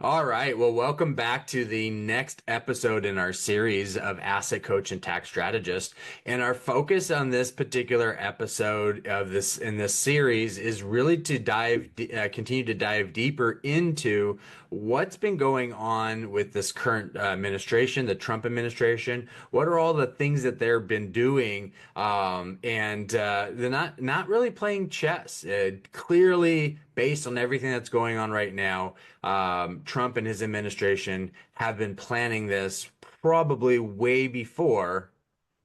All right. Well, welcome back to the next episode in our series of Asset Coach and Tax Strategist. And our focus on this particular episode of this series is really to continue to dive deeper into what's been going on with this current administration, the Trump administration. What are all the things that they've been doing? And they're not really playing chess. Clearly, based on everything that's going on right now, Trump and his administration have been planning this probably way before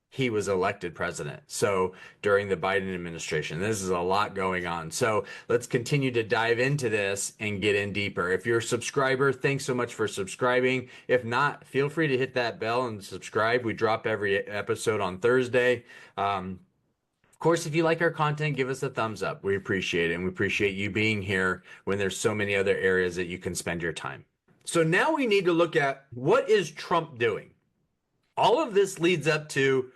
he was elected president. So during the Biden administration, this is a lot going on. So let's continue to dive into this and get in deeper. If you're a subscriber, thanks so much for subscribing. If not, feel free to hit that bell and subscribe. We drop every episode on Thursday. Of course, if you like our content, give us a thumbs up. We appreciate it. And we appreciate you being here when there's so many other areas that you can spend your time. So now we need to look at, what is Trump doing? All of this leads up to,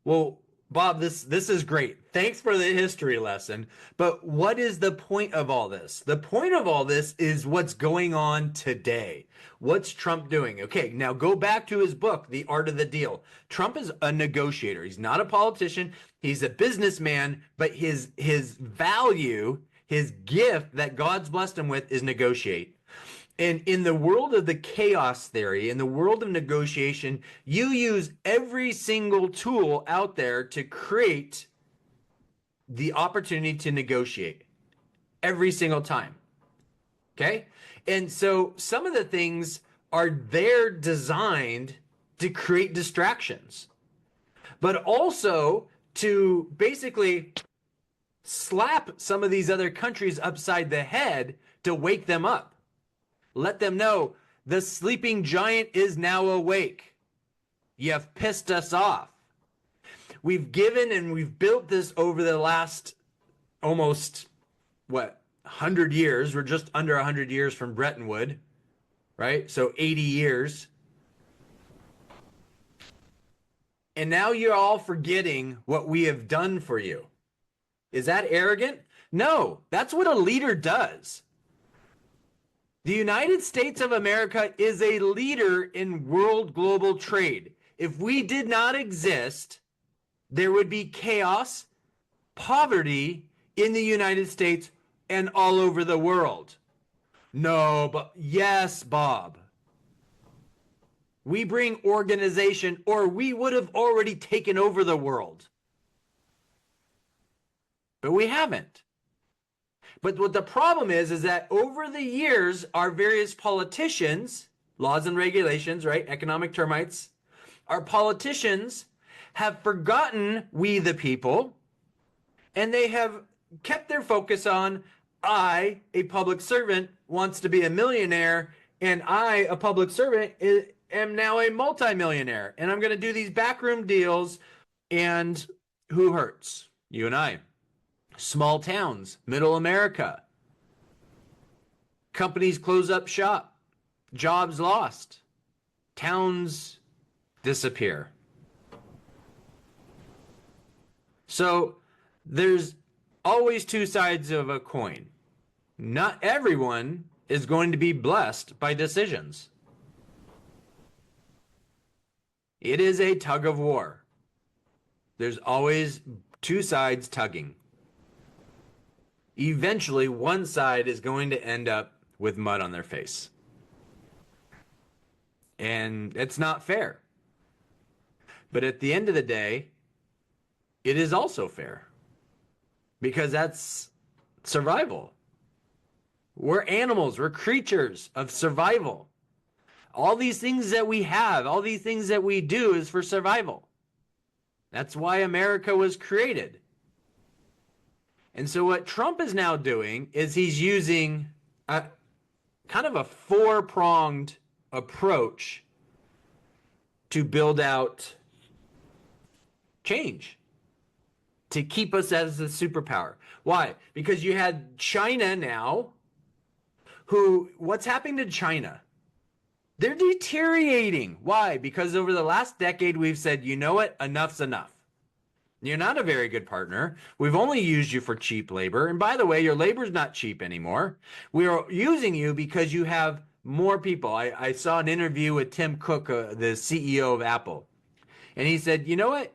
well, Bob, this is great. Thanks for the history lesson. But what is the point of all this? The point of all this is what's going on today. What's Trump doing? Okay, now go back to his book, The Art of the Deal. Trump is a negotiator. He's not a politician. He's a businessman, but his value, his gift that God's blessed him with is negotiate. And in the world of the chaos theory, in the world of negotiation, you use every single tool out there to create the opportunity to negotiate every single time. Okay? And so some of the things are there designed to create distractions, but also to basically slap some of these other countries upside the head to wake them up. Let them know the sleeping giant is now awake. You've pissed us off. We've given and we've built this over the last almost, 100 years. We're just under 100 years from Bretton Woods, right? So 80 years. And now you're all forgetting what we have done for you. Is that arrogant? No, that's what a leader does. The United States of America is a leader in world global trade. If we did not exist, there would be chaos, poverty in the United States and all over the world. No, but yes, Bob. We bring organization, or we would have already taken over the world. But we haven't. But what the problem is that over the years, our various politicians, laws and regulations, right? Economic termites, our politicians have forgotten we the people, and they have kept their focus on, I, a public servant, wants to be a millionaire, and I, a public servant, am now a multimillionaire, and I'm going to do these backroom deals, and who hurts? You and I. Small towns, middle America. Companies close up shop. Jobs lost. Towns disappear. So there's always two sides of a coin. Not everyone is going to be blessed by decisions. It is a tug of war. There's always two sides tugging. Eventually, one side is going to end up with mud on their face. And it's not fair. But at the end of the day, it is also fair. Because that's survival. We're animals. We're creatures of survival. All these things that we have, all these things that we do is for survival. That's why America was created. And so what Trump is now doing is he's using a kind of a four-pronged approach to build out change, to keep us as a superpower. Why? Because you had China now, what's happening to China? They're deteriorating. Why? Because over the last decade, we've said, you know what? Enough's enough. You're not a very good partner. We've only used you for cheap labor. And by the way, your labor's not cheap anymore. We are using you because you have more people. I saw an interview with Tim Cook, the CEO of Apple, and he said, you know what?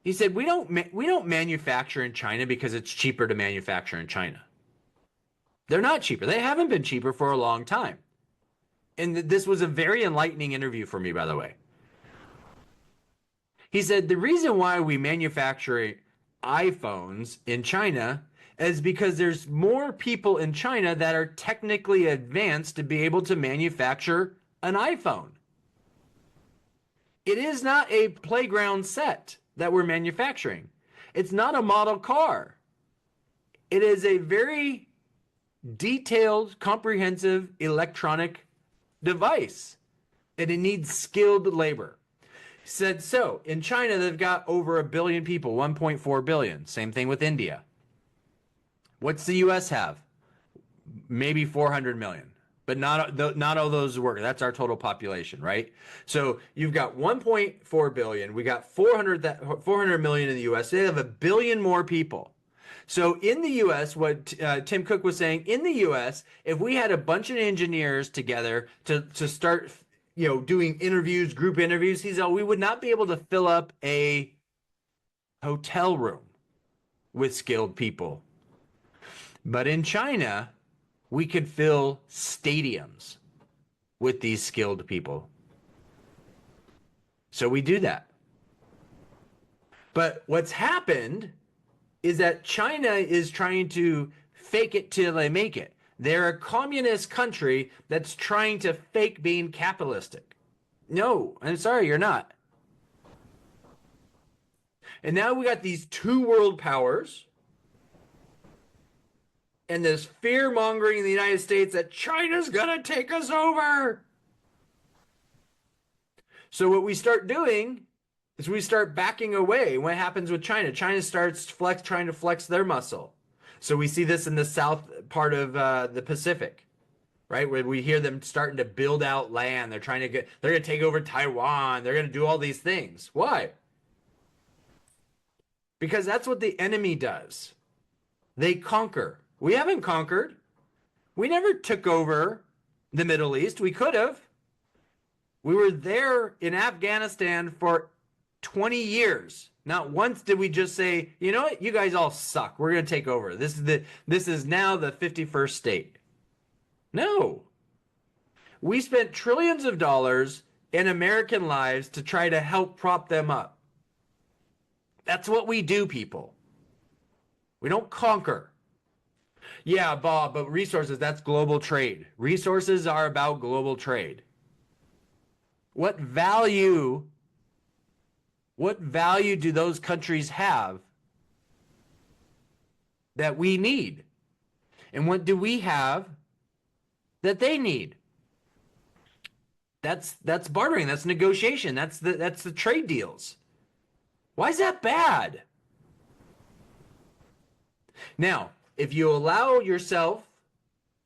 He said, we don't manufacture in China because it's cheaper to manufacture in China. They're not cheaper. They haven't been cheaper for a long time. And this was a very enlightening interview for me, by the way. He said, the reason why we manufacture iPhones in China is because there's more people in China that are technically advanced to be able to manufacture an iPhone. It is not a playground set that we're manufacturing. It's not a model car. It is a very detailed, comprehensive electronic device, and it needs skilled labor. He said, so in China, they've got over 1 billion people, 1.4 billion. Same thing with India. What's the US have? Maybe 400 million, but not all those work. That's our total population, right? So you've got 1.4 billion. We got 400 million in the US. They have 1 billion more people. So in the US, what Tim Cook was saying, in the US, if we had a bunch of engineers together to start, doing interviews, group interviews, he said we would not be able to fill up a hotel room with skilled people. But in China, we could fill stadiums with these skilled people. So we do that. But what's happened is that China is trying to fake it till they make it. They're a communist country that's trying to fake being capitalistic. No, I'm sorry, you're not. And now we got these two world powers and this fear mongering in the United States that China's gonna take us over. So what we start doing is we start backing away. What happens with China? China starts trying to flex their muscle. So we see this in the south part of the Pacific, right? Where we hear them starting to build out land. They're going to take over Taiwan. They're going to do all these things. Why? Because that's what the enemy does. They conquer. We haven't conquered. We never took over the Middle East. We could have. We were there in Afghanistan for 20 years. Not once did we just say, you know what, you guys all suck. We're going to take over. This is now the 51st state. No. We spent trillions of dollars in American lives to try to help prop them up. That's what we do, people. We don't conquer. Yeah, Bob, but resources, that's global trade. Resources are about global trade. What value do those countries have that we need? And what do we have that they need? That's bartering, that's negotiation, that's the trade deals. Why is that bad? Now, if you allow yourself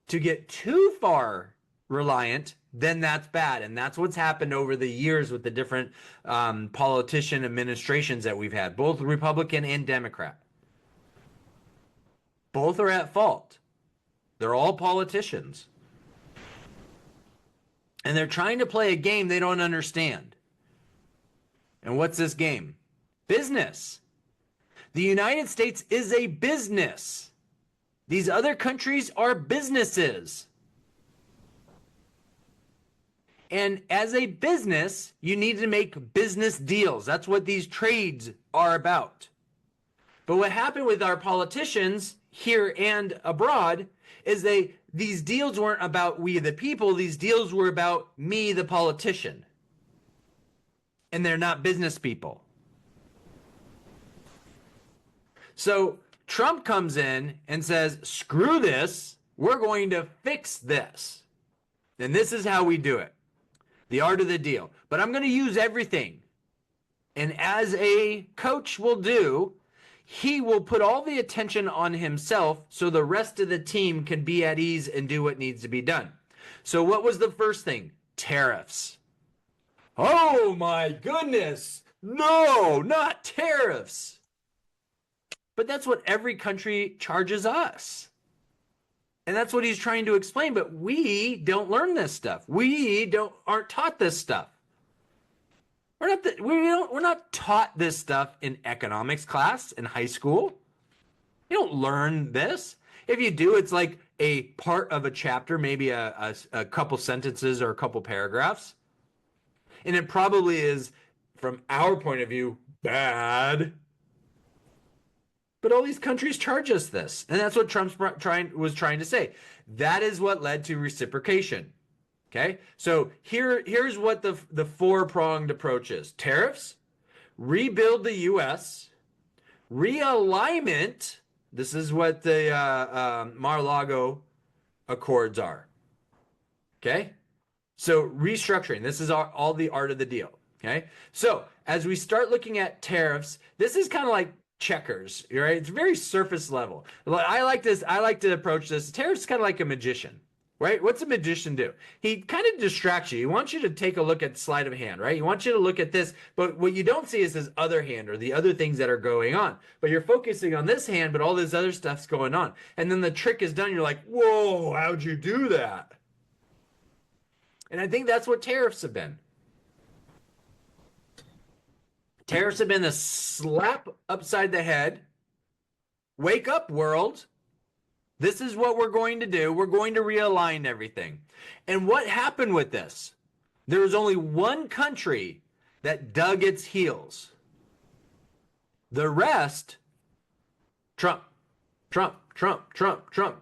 to get too far reliant, then that's bad. And that's what's happened over the years with the different politician administrations that we've had, both Republican and Democrat. Both are at fault. They're all politicians. And they're trying to play a game they don't understand. And what's this game? Business. The United States is a business. These other countries are businesses. And as a business, you need to make business deals. That's what these trades are about. But what happened with our politicians here and abroad is these deals weren't about we the people. These deals were about me, the politician. And they're not business people. So Trump comes in and says, screw this. We're going to fix this. And this is how we do it. The art of the deal. But I'm going to use everything. And as a coach will do, he will put all the attention on himself so the rest of the team can be at ease and do what needs to be done. So what was the first thing? Tariffs. Oh my goodness. No, not tariffs. But that's what every country charges us. And that's what he's trying to explain. But we don't learn this stuff. Aren't taught this stuff. We're not taught this stuff in economics class in high school. You don't learn this. If you do, it's like a part of a chapter, maybe a couple sentences or a couple paragraphs. And it probably is, from our point of view, bad. But all these countries charge us this. And that's what Trump was trying to say. That is what led to reciprocation. Okay? So here's what the four-pronged approach is. Tariffs, rebuild the U.S., realignment. This is what the Mar-a-Lago Accords are. Okay? So restructuring. This is all the art of the deal. Okay? So as we start looking at tariffs, this is kind of like checkers, right? It's very surface level. I like to approach this. Tariffs is kind of like a magician, right? What's a magician do? He kind of distracts you. He wants you to take a look at sleight of hand, right? He wants you to look at this, but what you don't see is his other hand or the other things that are going on. But you're focusing on this hand, but all this other stuff's going on. And then the trick is done. You're like, whoa, how'd you do that? And I think that's what tariffs have been. Tariffs have been a slap upside the head. Wake up, world. This is what we're going to do. We're going to realign everything. And what happened with this? There was only one country that dug its heels. The rest, Trump,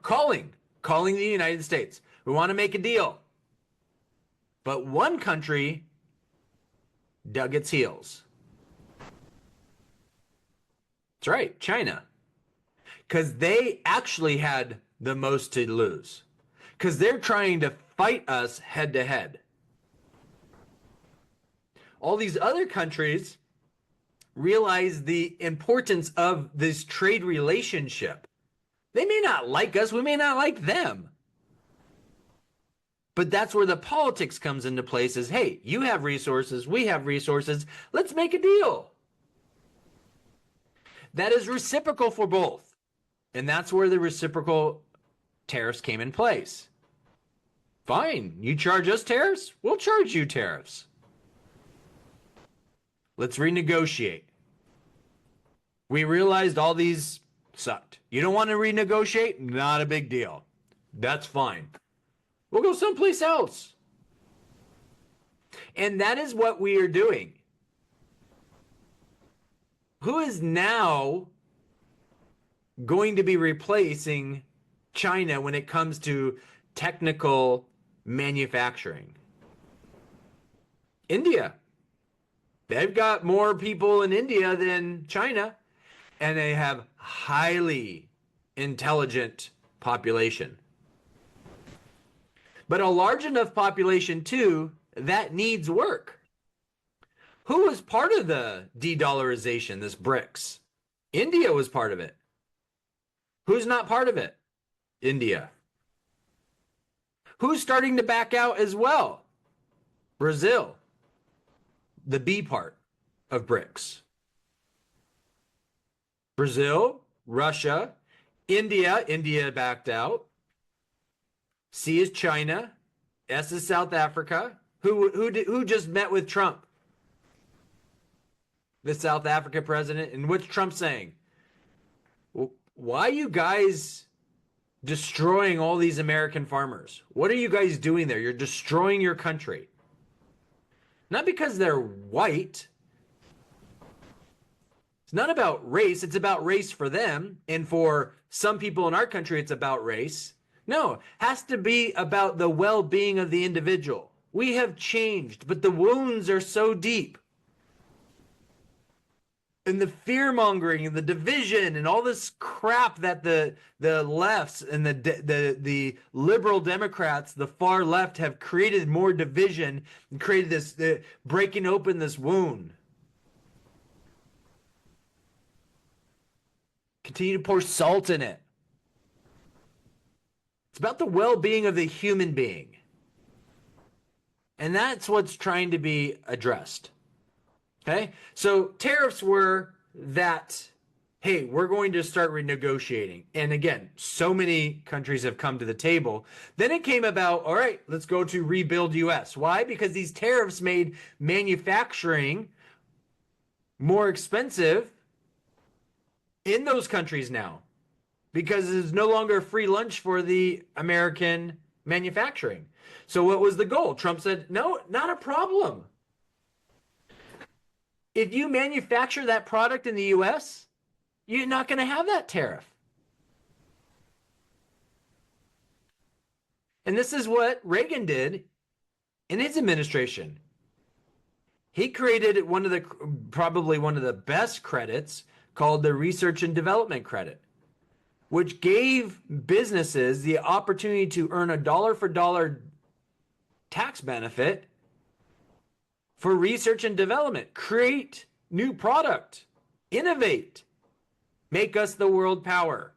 calling the United States. We want to make a deal. But one country dug its heels. That's right, China. Because they actually had the most to lose. Because they're trying to fight us head to head. All these other countries realize the importance of this trade relationship. They may not like us, we may not like them. But that's where the politics comes into place is, hey, you have resources, we have resources, let's make a deal. That is reciprocal for both. And that's where the reciprocal tariffs came in place. Fine, you charge us tariffs, we'll charge you tariffs. Let's renegotiate. We realized all these sucked. You don't want to renegotiate? Not a big deal. That's fine. We'll go someplace else. And that is what we are doing. Who is now going to be replacing China when it comes to technical manufacturing? India. They've got more people in India than China, and they have highly intelligent population. But a large enough population, too, that needs work. Who was part of the de-dollarization, this BRICS? India was part of it. Who's not part of it? India. Who's starting to back out as well? Brazil. The B part of BRICS. Brazil, Russia, India backed out. C is China. S is South Africa. Who just met with Trump? The South Africa president. And what's Trump saying? Why are you guys destroying all these American farmers? What are you guys doing there? You're destroying your country. Not because they're white. It's not about race. It's about race for them. And for some people in our country, it's about race. No, it has to be about the well-being of the individual. We have changed, but the wounds are so deep. And the fear-mongering and the division and all this crap that the lefts and the liberal Democrats, the far left, have created more division and created this, breaking open this wound. Continue to pour salt in it. It's about the well-being of the human being. And that's what's trying to be addressed. Okay? So tariffs were that hey, we're going to start renegotiating. And again, so many countries have come to the table. Then it came about, all right, let's go to rebuild US. Why? Because these tariffs made manufacturing more expensive in those countries now because it's no longer free lunch for the American manufacturing. So what was the goal? Trump said, no, not a problem. If you manufacture that product in the US, you're not going to have that tariff. And this is what Reagan did in his administration. He created probably one of the best credits called the Research and Development Credit, which gave businesses the opportunity to earn a dollar for dollar tax benefit for research and development, create new product, innovate, make us the world power.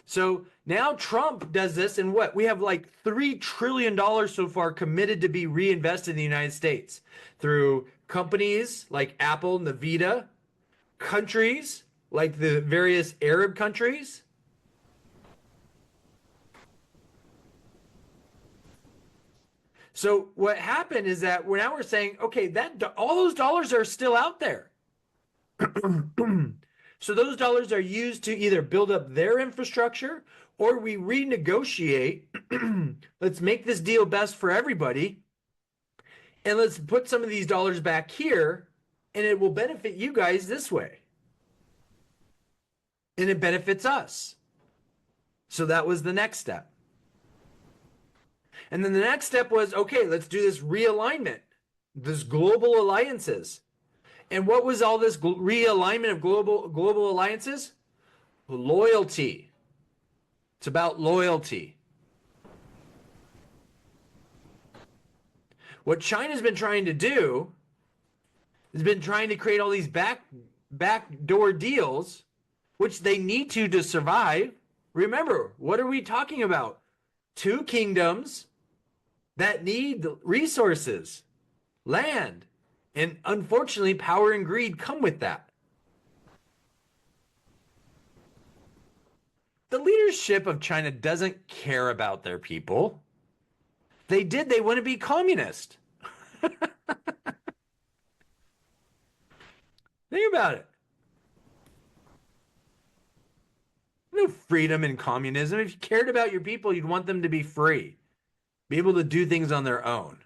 So now Trump does this, and what? We have like $3 trillion so far committed to be reinvested in the United States through companies like Apple, Nvidia, countries like the various Arab countries. So what happened is that now we're saying, okay, that all those dollars are still out there. So those dollars are used to either build up their infrastructure or we renegotiate. Let's make this deal best for everybody. And let's put some of these dollars back here and it will benefit you guys this way. And it benefits us. So that was the next step. And then the next step was, okay, let's do this realignment, this global alliances. And what was all this realignment of global alliances? Loyalty. It's about loyalty. What China's been trying to do has been trying to create all these backdoor deals, which they need to survive. Remember, what are we talking about? Two kingdoms that need resources, land. And unfortunately, power and greed come with that. The leadership of China doesn't care about their people. They wouldn't be communist. Think about it. No freedom in communism. If you cared about your people, you'd want them to be free, be able to do things on their own.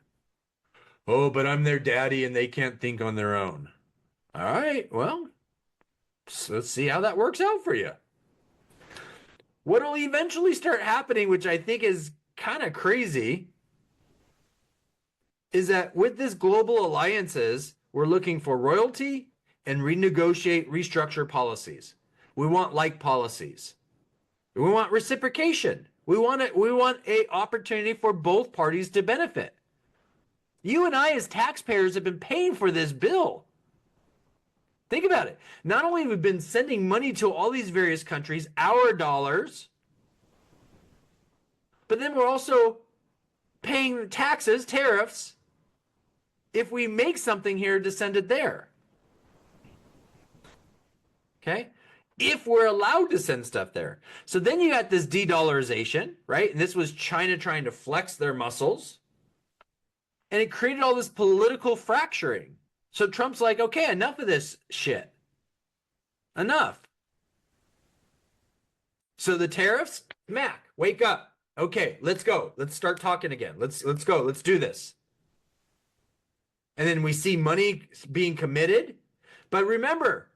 Oh, but I'm their daddy and they can't think on their own. All right, well, let's see how that works out for you. What will eventually start happening, which I think is kind of crazy, is that with this global alliances, we're looking for royalty and restructure policies. We want like policies. We want reciprocation. We want a opportunity for both parties to benefit. You and I as taxpayers have been paying for this bill. Think about it. Not only have we been sending money to all these various countries, our dollars, but then we're also paying taxes, tariffs, if we make something here to send it there. Okay? If we're allowed to send stuff there. So then you got this de-dollarization, right? And this was China trying to flex their muscles. And it created all this political fracturing. So Trump's like, okay, enough of this shit. Enough. So the tariffs, Mac, wake up. Okay, let's go. Let's start talking again. Let's go. Let's do this. And then we see money being committed. But remember,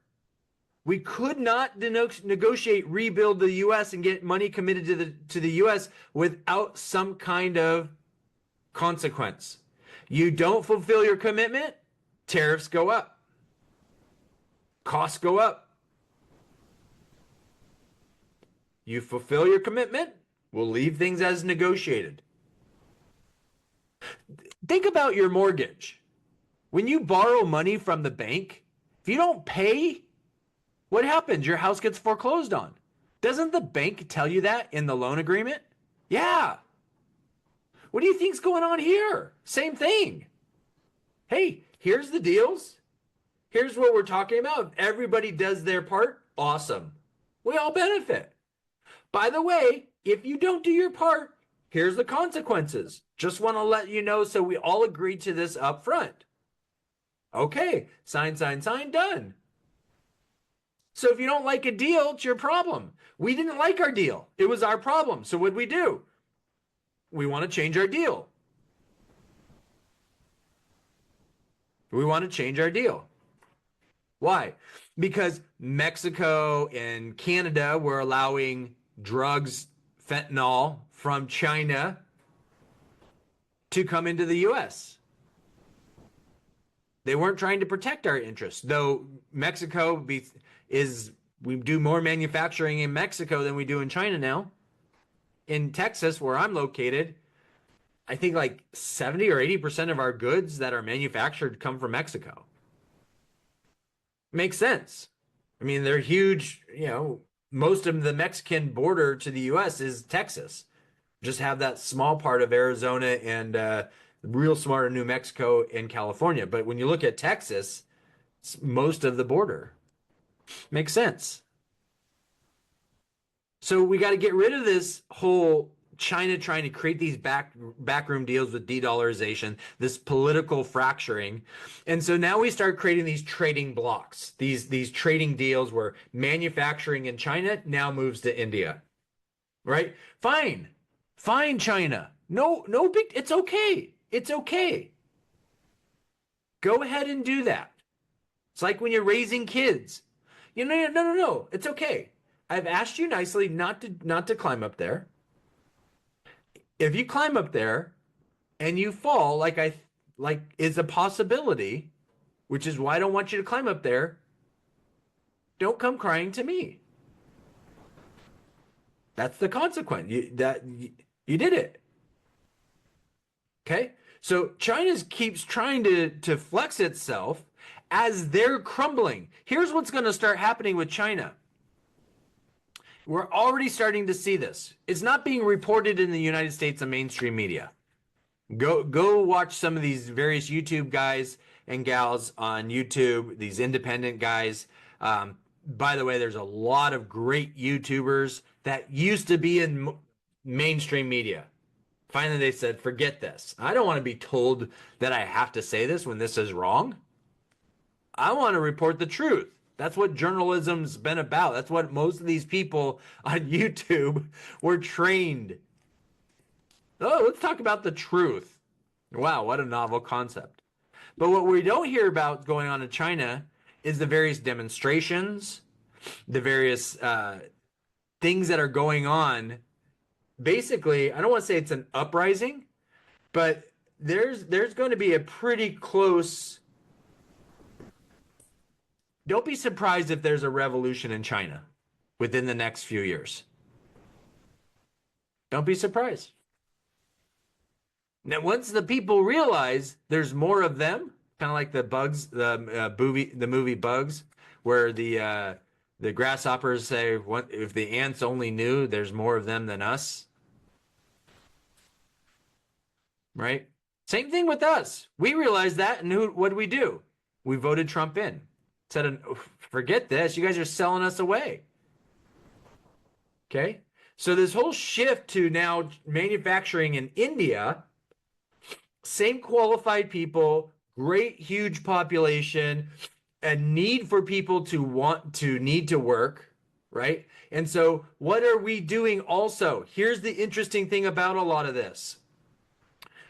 we could not negotiate, rebuild the U.S. and get money committed to the U.S. without some kind of consequence. You don't fulfill your commitment, tariffs go up. Costs go up. You fulfill your commitment, we'll leave things as negotiated. Think about your mortgage. When you borrow money from the bank, if you don't pay, what happens? Your house gets foreclosed on. Doesn't the bank tell you that in the loan agreement? Yeah. What do you think's going on here? Same thing. Hey, here's the deals. Here's what we're talking about. If everybody does their part, awesome. We all benefit. By the way, if you don't do your part, here's the consequences. Just want to let you know so we all agree to this up front. Okay, sign, done. So if you don't like a deal, it's your problem. We didn't like our deal. It was our problem. So what'd we do? We want to change our deal. We want to change our deal. Why? Because Mexico and Canada were allowing drugs, fentanyl from China to come into the US. They weren't trying to protect our interests, though Mexico we do more manufacturing in Mexico than we do in China now. In Texas, where I'm located, I think like 70 or 80% of our goods that are manufactured come from Mexico. Makes sense. I mean, they're huge, most of the Mexican border to the US is Texas. Just have that small part of Arizona and real smart of New Mexico and California. But when you look at Texas, it's most of the border. Makes sense. So we got to get rid of this whole China trying to create these backroom deals with de-dollarization, this political fracturing. And so now we start creating these trading blocks, these trading deals where manufacturing in China now moves to India. Right? Fine. Fine, China. No big, it's okay. It's okay. Go ahead and do that. It's like when you're raising kids. No. It's okay. I've asked you nicely not to climb up there. If you climb up there and you fall, like is a possibility, which is why I don't want you to climb up there, don't come crying to me. That's the consequence. You did it. Okay? So China keeps trying to flex itself as they're crumbling. Here's what's going to start happening with China. We're already starting to see this. It's not being reported in the United States on mainstream media. Go watch some of these various YouTube guys and gals on YouTube, these independent guys. By the way, there's a lot of great YouTubers that used to be in mainstream media. Finally, they said, forget this. I don't want to be told that I have to say this when this is wrong. I want to report the truth. That's what journalism's been about. That's what most of these people on YouTube were trained. Oh, let's talk about the truth. Wow, what a novel concept. But what we don't hear about going on in China is the various demonstrations, the various things that are going on. Basically, I don't want to say it's an uprising, but there's going to be a pretty close. Don't be surprised if there's a revolution in China within the next few years. Don't be surprised. Now, once the people realize there's more of them, kind of like the bugs, the movie Bugs, where the grasshoppers say, "What if the ants only knew there's more of them than us?" Right? Same thing with us. We realized that, and what did we do? We voted Trump in. Said, forget this. You guys are selling us away. Okay? So this whole shift to now manufacturing in India, same qualified people, great huge population, a need for people to need to work, right? And so what are we doing also? Here's the interesting thing about a lot of this.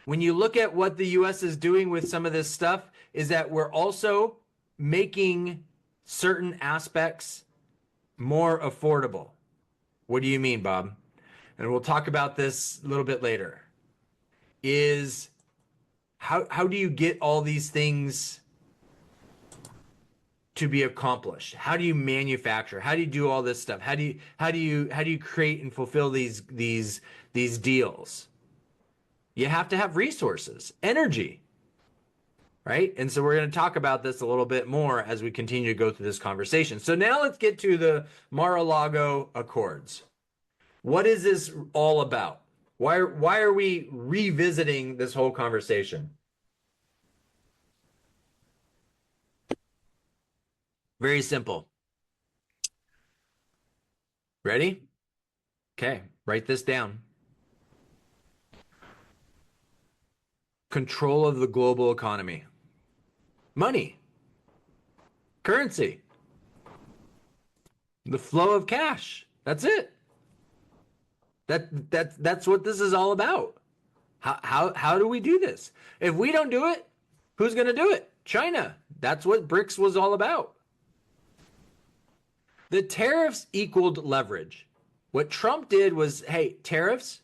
When you look at what the US is doing with some of this stuff, is that we're also making certain aspects more affordable. What do you mean, Bob? And we'll talk about this a little bit later. Is how do you get all these things to be accomplished? How do you manufacture? How do you do all this stuff? How do you create and fulfill these deals? You have to have resources, energy, right? And so we're going to talk about this a little bit more as we continue to go through this conversation. So now let's get to the Mar-a-Lago Accords. What is this all about? Why are we revisiting this whole conversation? Very simple. Ready? Okay, write this down. Control of the global economy. Money, currency, the flow of cash. That's it. That's what this is all about. How do we do this? If we don't do it, who's going to do it? China. That's what BRICS was all about. The tariffs equaled leverage. What Trump did was, hey, tariffs,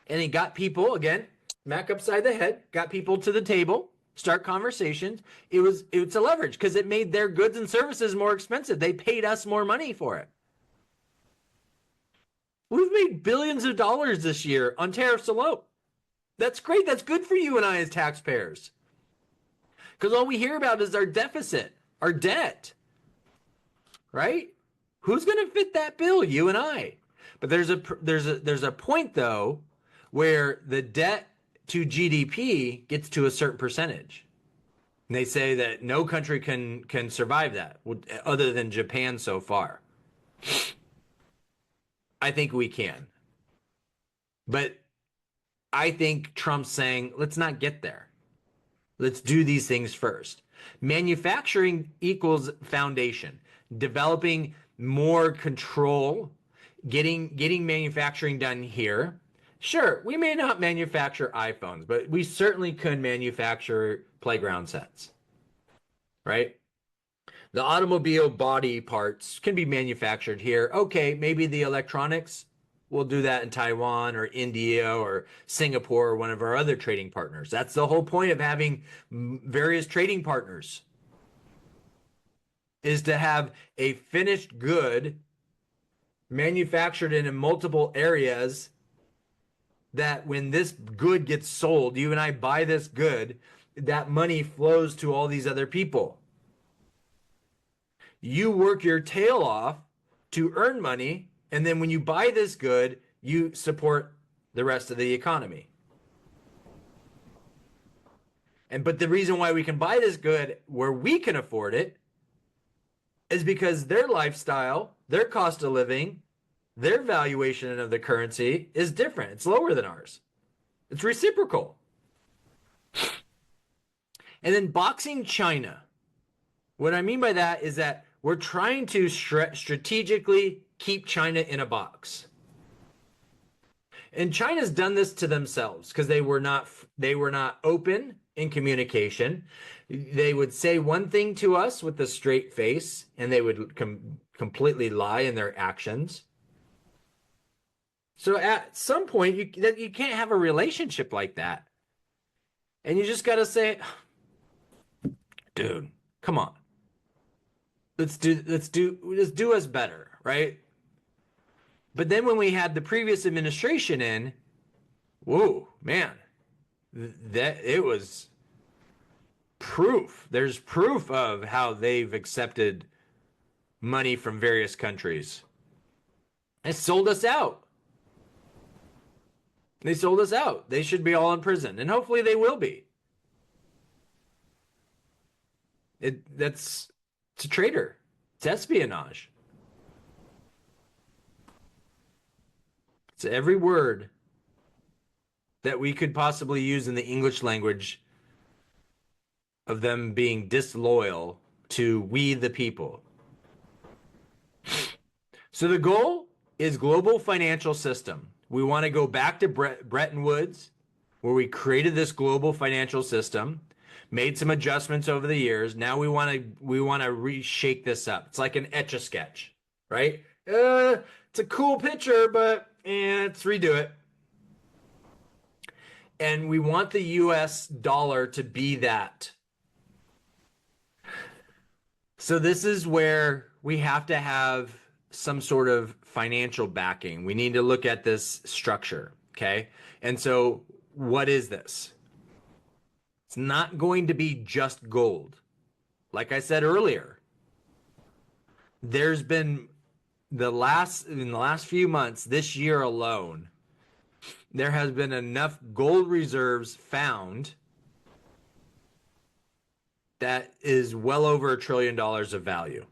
and he got people, again, smack upside the head, got people to the table, start conversations. It's a leverage because it made their goods and services more expensive. They paid us more money for it. We've made billions of dollars this year on tariffs alone. That's great. That's good for you and I as taxpayers. Because all we hear about is our deficit, our debt, right? Who's going to fit that bill? You and I. But there's a point though where the debt to GDP gets to a certain percentage. And they say that no country can survive that other than Japan so far. I think we can. But I think Trump's saying, let's not get there. Let's do these things first. Manufacturing equals foundation. Developing more control, getting manufacturing done here. Sure, we may not manufacture iPhones, but we certainly could manufacture playground sets, right? The automobile body parts can be manufactured here. Okay, maybe the electronics, we'll do that in Taiwan or India or Singapore or one of our other trading partners. That's the whole point of having various trading partners, is to have a finished good manufactured in multiple areas that when this good gets sold, you and I buy this good, that money flows to all these other people. You work your tail off to earn money, and then when you buy this good, you support the rest of the economy. But the reason why we can buy this good where we can afford it is because their lifestyle, their cost of living, their valuation of the currency is different. It's lower than ours. It's reciprocal. And then boxing China. What I mean by that is that we're trying to strategically keep China in a box. And China's done this to themselves because they were not open in communication. They would say one thing to us with a straight face, and they would completely lie in their actions. So at some point, you can't have a relationship like that. And you just got to say, dude, come on. Let's do us better, right? But then when we had the previous administration in, whoa, man, that it was proof. There's proof of how they've accepted money from various countries. They sold us out. They sold us out. They should be all in prison, and hopefully they will be. It's a traitor. It's espionage. It's every word that we could possibly use in the English language of them being disloyal to we the people. So the goal is global financial system. We want to go back to Bretton Woods, where we created this global financial system, made some adjustments over the years. Now we want to reshake this up. It's like an Etch-a-Sketch, right? It's a cool picture, but let's redo it. And we want the US dollar to be that. So this is where we have to have some sort of financial backing. We need to look at this structure, okay? And so what is this? It's not going to be just gold. Like I said earlier, there's been in the last few months, this year alone, there has been enough gold reserves found that is well over $1 trillion of value.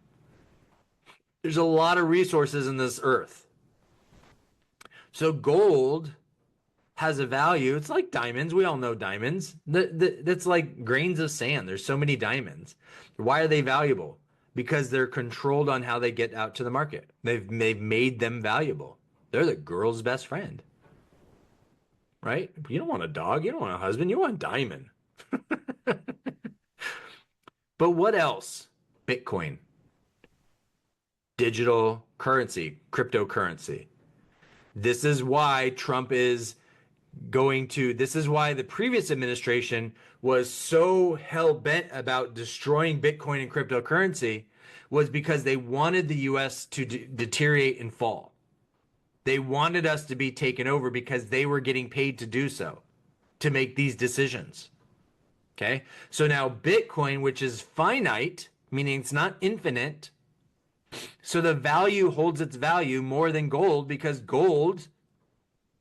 There's a lot of resources in this earth. So gold has a value. It's like diamonds. We all know diamonds. That's like grains of sand. There's so many diamonds. Why are they valuable? Because they're controlled on how they get out to the market. They've made them valuable. They're the girl's best friend, right? You don't want a dog. You don't want a husband. You want a diamond. But what else? Bitcoin, digital currency, cryptocurrency. This is why Trump is this is why the previous administration was so hell-bent about destroying Bitcoin and cryptocurrency, was because they wanted the US to deteriorate and fall. They wanted us to be taken over because they were getting paid to do so, to make these decisions. Okay? So now Bitcoin, which is finite, meaning it's not infinite, so the value holds its value more than gold, because gold,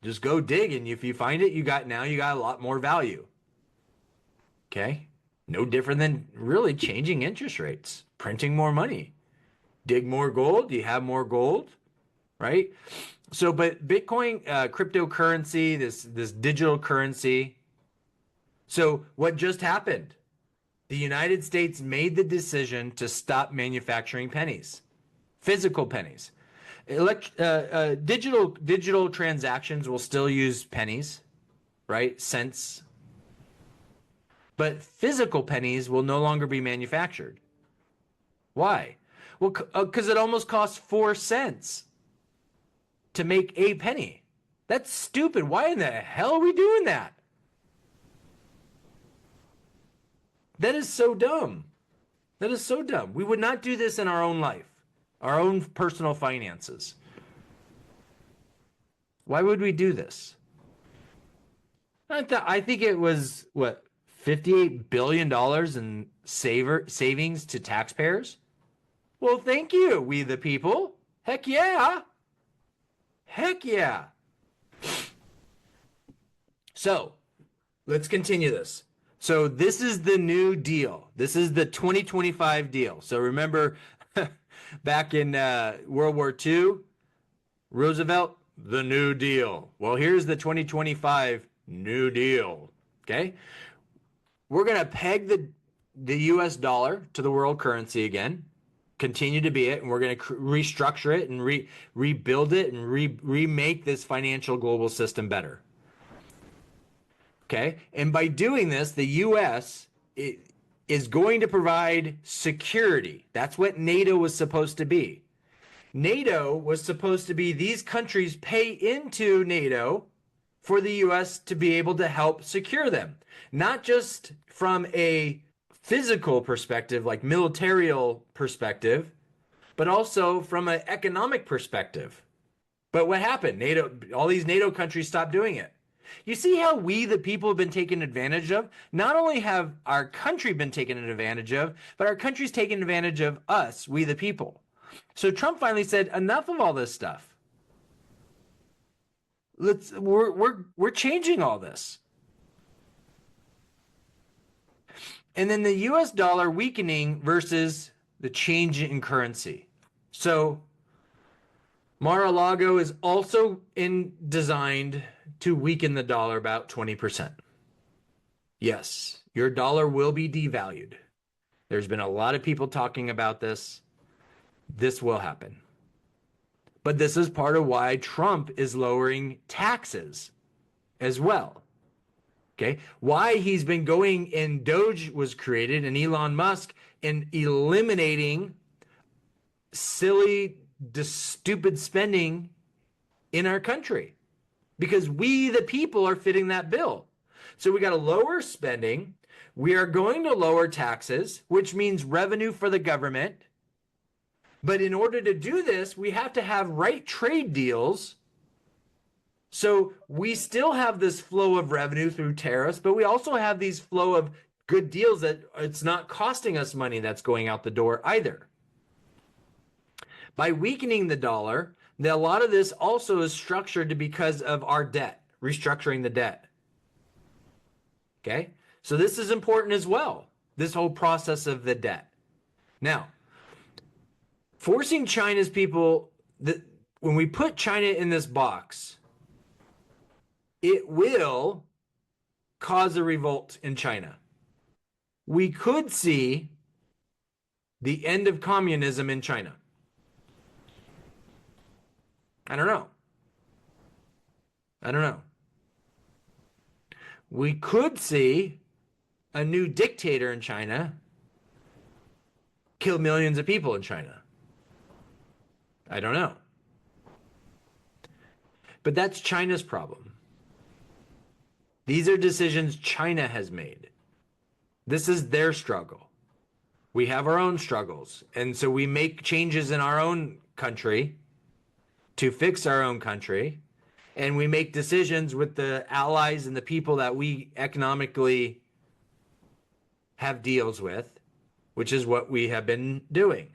just go dig, and if you find it, you got a lot more value. Okay? No different than really changing interest rates, printing more money. Dig more gold, you have more gold, right? So, but Bitcoin, cryptocurrency, this digital currency. So what just happened? The United States made the decision to stop manufacturing pennies, physical pennies. Digital transactions will still use pennies, right? Cents. But physical pennies will no longer be manufactured. Why? Well, because it almost costs 4 cents to make a penny. That's stupid. Why in the hell are we doing that? That is so dumb. That is so dumb. We would not do this in our own life, our own personal finances. Why would we do this? I think it was, what, $58 billion in savings to taxpayers? Well, thank you, we the people. Heck yeah. Heck yeah. So, let's continue this. So this is the new deal. This is the 2025 deal. So remember back in World War II, Roosevelt, the New Deal. Well, here's the 2025 New Deal. Okay. We're going to peg the US dollar to the world currency again, continue to be it, and we're going to restructure it and rebuild it and remake this financial global system better. Okay, and by doing this, the U.S. is going to provide security. That's what NATO was supposed to be. NATO was supposed to be these countries pay into NATO for the U.S. to be able to help secure them, not just from a physical perspective, like military perspective, but also from an economic perspective. But what happened? All these NATO countries stopped doing it. You see how we, the people, have been taken advantage of? Not only have our country been taken advantage of, but our country's taken advantage of us, we, the people. So Trump finally said, enough of all this stuff. We're changing all this. And then the US dollar weakening versus the change in currency. So Mar-a-Lago is also designed to weaken the dollar about 20%. Yes, your dollar will be devalued. There's been a lot of people talking about this. This will happen. But this is part of why Trump is lowering taxes as well. Okay, why he's been going, and Doge was created, and Elon Musk, and eliminating silly, stupid spending in our country, because we, the people, are fitting that bill. So we got to lower spending. We are going to lower taxes, which means revenue for the government. But in order to do this, we have to have right trade deals. So we still have this flow of revenue through tariffs, but we also have these flow of good deals that it's not costing us money that's going out the door either. By weakening the dollar, a lot of this also is structured because of our debt, restructuring the debt. Okay, so this is important as well, this whole process of the debt. Now, forcing China's people, that when we put China in this box, it will cause a revolt in China. We could see the end of communism in China. I don't know. We could see a new dictator in China kill millions of people in China. I don't know. But that's China's problem. These are decisions China has made. This is their struggle. We have our own struggles. And so we make changes in our own country to fix our own country. And we make decisions with the allies and the people that we economically have deals with, which is what we have been doing.